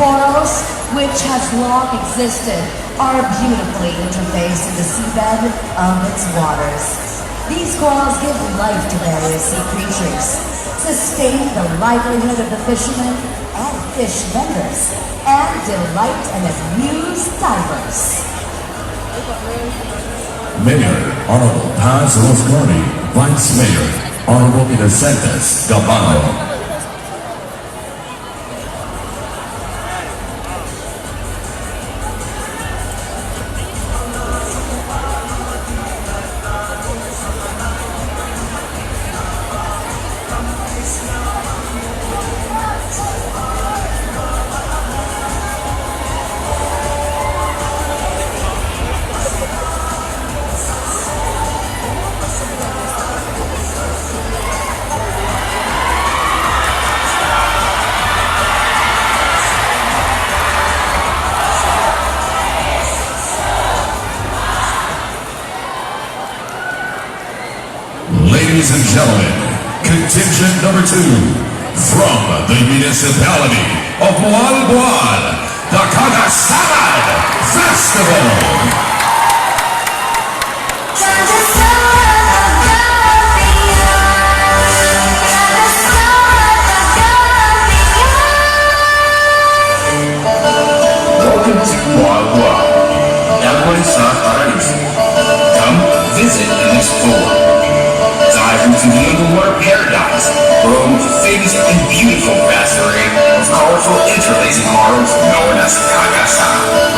corals, which has long existed, are beautifully interfaced in the seabed of its waters. These corals give life to various sea creatures, sustain the livelihood of the fishermen and fish vendors, and delight and amuse divers. Mayor Honorable Paz Rosconi, Vice Mayor Honorable Innocentes Gabano. Ladies and gentlemen, contingent number 2 from the municipality of Moalboal, the Kagasaad Festival. Welcome to Moalboal. Everyone sa Paradise. Come visit and explore. Dive into the underwater paradise, home to famous and beautiful vast array of colorful interlacing corals known as Kagasaad.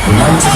Would like to